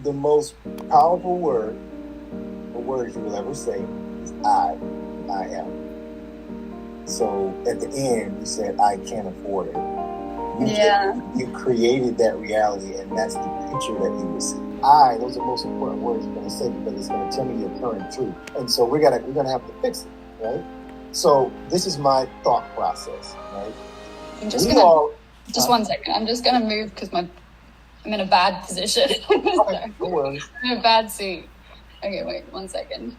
the most powerful word or words you will ever say is I am. So at the end, you said, I can't afford it. You created that reality, and that's the picture that you receive. Those are the most important words you're going to say because it's going to tell me your current truth. And so we're going to have to fix it, right? So this is my thought process, right? I'm just going to, just 1 second. I'm just going to move because I'm in a bad position. Okay, no worries. I'm in a bad seat. Okay, wait, 1 second.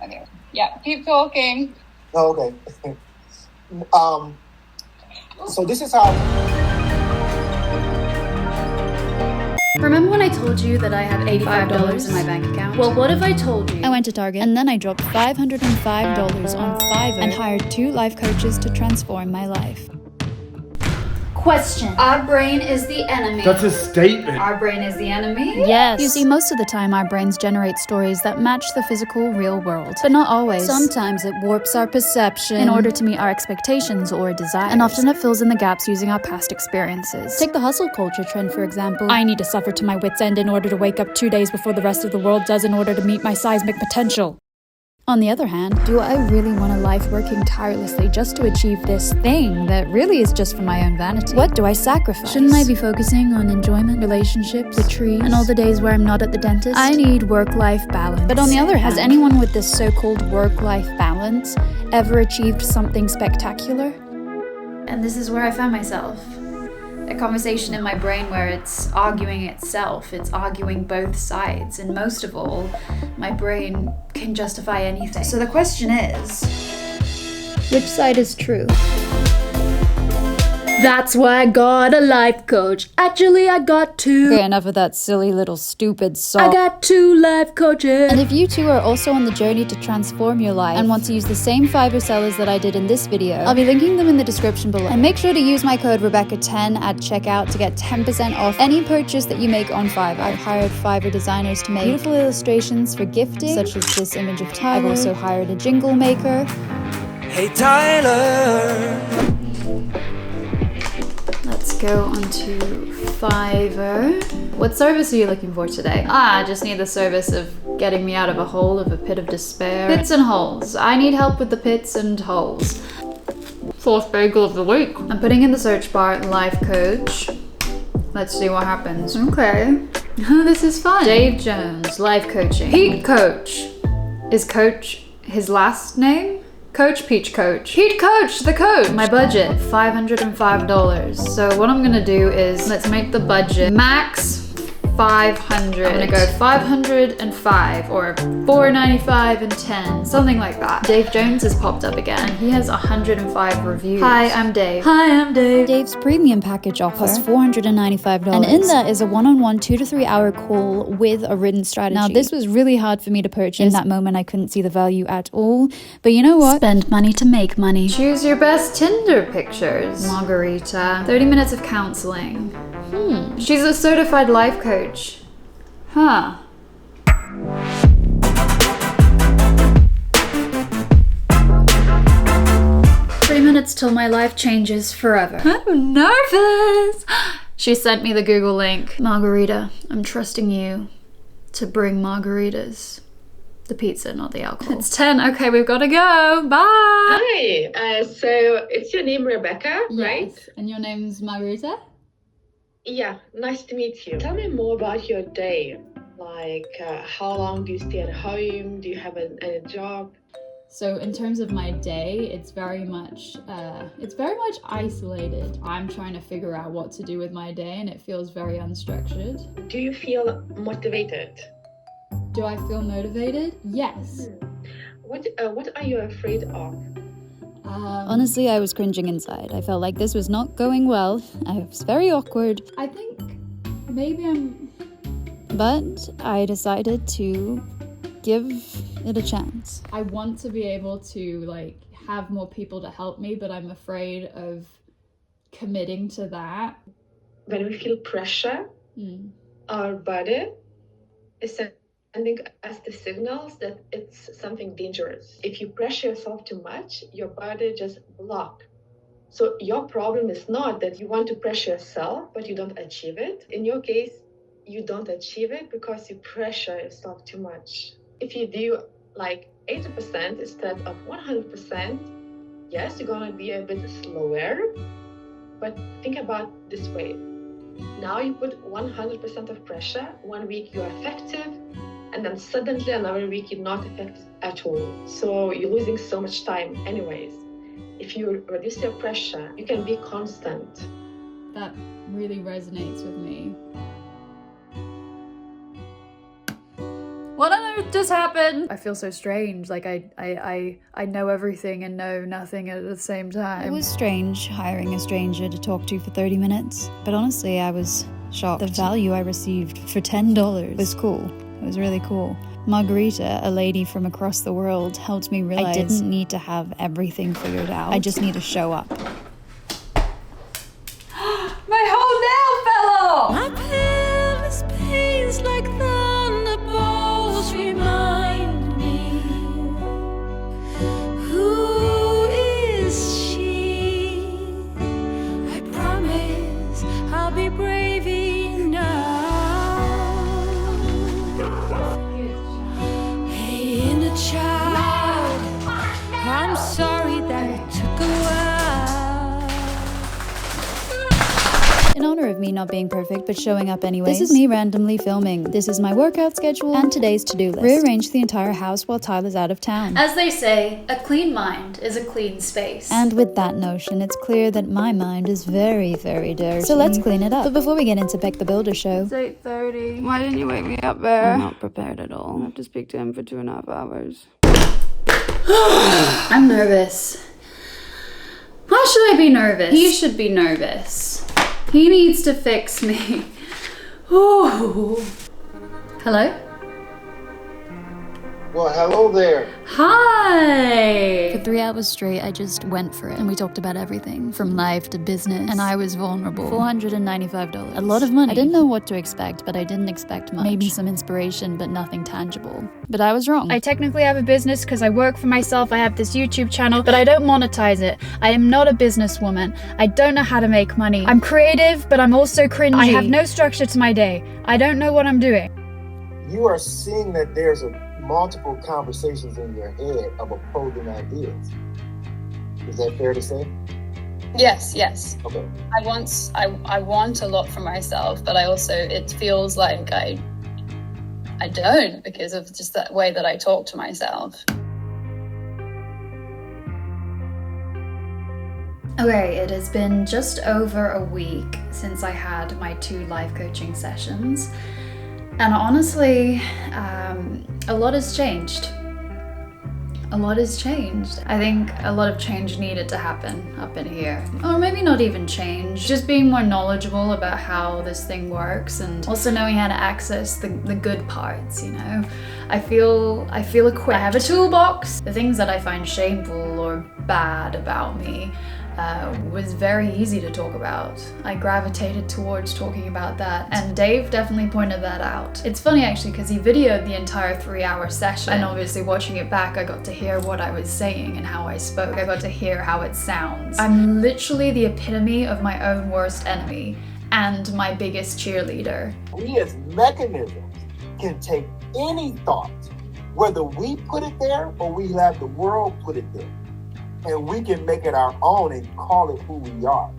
Okay, yeah, keep talking. Oh, okay. So this is how... Remember when I told you that I have $85 in my bank account? Well, what if I told you? I went to Target and then I dropped $505 on Fiverr and hired 2 life coaches to transform my life. Question. Our brain is the enemy. That's a statement. Our brain is the enemy? Yes. You see, most of the time our brains generate stories that match the physical, real world. But not always. Sometimes it warps our perception in order to meet our expectations or desires. And often it fills in the gaps using our past experiences. Take the hustle culture trend, for example. I need to suffer to my wit's end in order to wake up 2 days before the rest of the world does in order to meet my seismic potential. On the other hand, do I really want a life working tirelessly just to achieve this thing that really is just for my own vanity? What do I sacrifice? Shouldn't I be focusing on enjoyment, relationships, the trees, and all the days where I'm not at the dentist? I need work-life balance. But on the other hand, has anyone with this so-called work-life balance ever achieved something spectacular? And this is where I found myself. A conversation in my brain where it's arguing itself, it's arguing both sides, and most of all, my brain can justify anything. So the question is, Which side is true? that's why I got a life coach. Actually, I got 2. Okay, enough of that silly little stupid song. I got 2 life coaches. And if you too are also on the journey to transform your life and want to use the same Fiverr sellers that I did in this video, I'll be linking them in the description below. And make sure to use my code Rebecca10 at checkout to get 10% off any purchase that you make on Fiverr. I've hired Fiverr designers to make beautiful illustrations for gifting, such as this image of Tyler. I've also hired a jingle maker. Hey Tyler! Let's go onto Fiverr. What service are you looking for today? I just need the service of getting me out of a hole of a pit of despair. Pits and holes. I need help with the pits and holes. 4th bagel of the week. I'm putting in the search bar life coach. Let's see what happens. Okay. This is fun. Dave Jones, life coaching. Pete Coach. Is Coach his last name? Coach Peach Coach. Pete Coach, the coach. My budget, $505. So what I'm gonna do is, let's make the budget max 500. I'm gonna go 505 or 495 and 10, something like that. Dave Jones has popped up again. He has 105 reviews. Hi, I'm Dave. Hi, I'm Dave. Dave's premium package offers $495. And in that is a one-on-one 2 to 3 hour call with a written strategy. Now, this was really hard for me to purchase. In that moment, I couldn't see the value at all. But you know what? Spend money to make money. Choose your best Tinder pictures. Margarita. 30 minutes of counseling. She's a certified life coach. Huh. Minutes till my life changes forever. I'm nervous. She sent me the Google link. Margarita, I'm trusting you to bring margaritas. The pizza, not the alcohol. It's 10. Okay, we've got to go. Bye. Hi. So it's your name Rebecca, right? Yes. And your name's Margarita? Yeah. Nice to meet you. Tell me more about your day. Like, how long do you stay at home? Do you have a job? So in terms of my day, it's very much isolated. I'm trying to figure out what to do with my day, and it feels very unstructured. Do you feel motivated? Do I feel motivated? Yes. What are you afraid of? Honestly, I was cringing inside. I felt like this was not going well. I was very awkward. I think maybe But I decided to give it a chance. I want to be able to have more people to help me, but I'm afraid of committing to that. When we feel pressure, our body is sending us the signals that it's something dangerous. If you pressure yourself too much, your body just blocks. So your problem is not that you want to pressure yourself, but you don't achieve it. In your case, you don't achieve it because you pressure yourself too much. If you do like 80% instead of 100%, yes, you're gonna be a bit slower, but think about this way. Now you put 100% of pressure, 1 week you're effective, and then suddenly another week you're not effective at all. So you're losing so much time anyways. If you reduce your pressure, you can be constant. That really resonates with me. What on earth just happened? I feel so strange, like I know everything and know nothing at the same time. It was strange hiring a stranger to talk to for 30 minutes, but honestly I was shocked. The value I received for $10 was cool. It was really cool. Margarita, a lady from across the world, helped me realize I didn't need to have everything figured out. I just need to show up. My whole nail fell off! My pelvis pains like thunderbolts remind me. Who is she? I promise I'll be brave enough. Hey, inner child, I'm sorry that it took a while. In honor of me not being perfect but showing up anyways, this is me randomly filming. This is my workout schedule and today's to-do list. Rearrange the entire house while Tyler's out of town. As they say, a clean mind is a clean space. And with that notion, it's clear that my mind is very, very dirty. So let's clean it up. But before we get into Beck the Builder show... It's 8:30. Why didn't you wake me up, Bear? I'm not prepared at all. I have to speak to him for 2.5 hours. I'm nervous. Why should I be nervous? He should be nervous. He needs to fix me. Ooh. Hello? Well, hello there. Hi! For 3 hours straight, I just went for it. And we talked about everything, from life to business. And I was vulnerable. $495. A lot of money. I didn't know what to expect, but I didn't expect much. Maybe some inspiration, but nothing tangible. But I was wrong. I technically have a business because I work for myself. I have this YouTube channel, but I don't monetize it. I am not a businesswoman. I don't know how to make money. I'm creative, but I'm also cringy. I have no structure to my day. I don't know what I'm doing. You are seeing that there's multiple conversations in your head of opposing ideas. Is that fair to say? Yes. Okay. I want a lot for myself, but I also, it feels like I don't, because of just that way that I talk to myself. Okay, it has been just over a week since I had my 2 life coaching sessions. And honestly, a lot has changed. A lot has changed. I think a lot of change needed to happen up in here. Or maybe not even change, just being more knowledgeable about how this thing works and also knowing how to access the good parts, you know? I feel equipped. I have a toolbox. The things that I find shameful or bad about me was very easy to talk about. I gravitated towards talking about that, and Dave definitely pointed that out. It's funny actually, because he videoed the entire 3-hour session, and obviously watching it back I got to hear what I was saying and how I spoke. I got to hear how it sounds. I'm literally the epitome of my own worst enemy and my biggest cheerleader. We as mechanisms can take any thought, whether we put it there or we have the world put it there, and we can make it our own and call it who we are.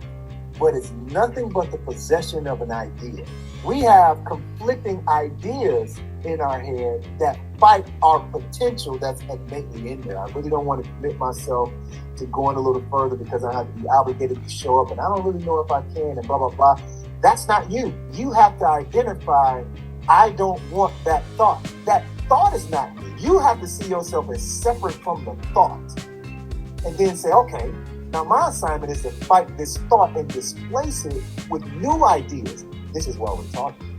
But it's nothing but the possession of an idea. We have conflicting ideas in our head that fight our potential that's innately in there. I really don't want to commit myself to going a little further because I have to be obligated to show up and I don't really know if I can and blah, blah, blah. That's not you. You have to identify, I don't want that thought. That thought is not you. You have to see yourself as separate from the thought. And then say, okay, now my assignment is to fight this thought and displace it with new ideas. This is what we're talking.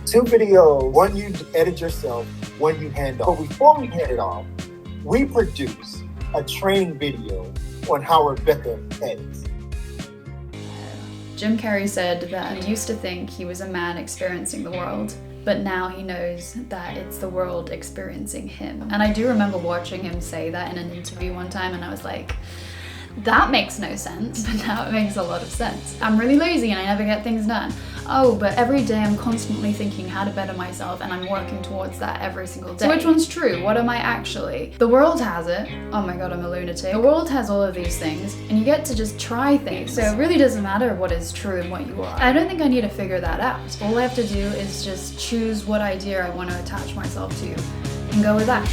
2 videos, one you edit yourself, one you hand off. But before we hand it off, we produce a training video on how Rebecca edits. Jim Carrey said that he used to think he was a man experiencing the world, but now he knows that it's the world experiencing him. And I do remember watching him say that in an interview one time, and I was like, that makes no sense, but now it makes a lot of sense. I'm really lazy and I never get things done. Oh, but every day I'm constantly thinking how to better myself, and I'm working towards that every single day. So which one's true? What am I actually? The world has it. Oh my god, I'm a lunatic. The world has all of these things, and you get to just try things. So it really doesn't matter what is true and what you are. I don't think I need to figure that out. All I have to do is just choose what idea I want to attach myself to and go with that.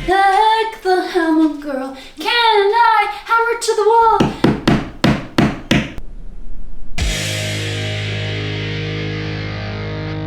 Like the hammer girl, can I hammer to the wall?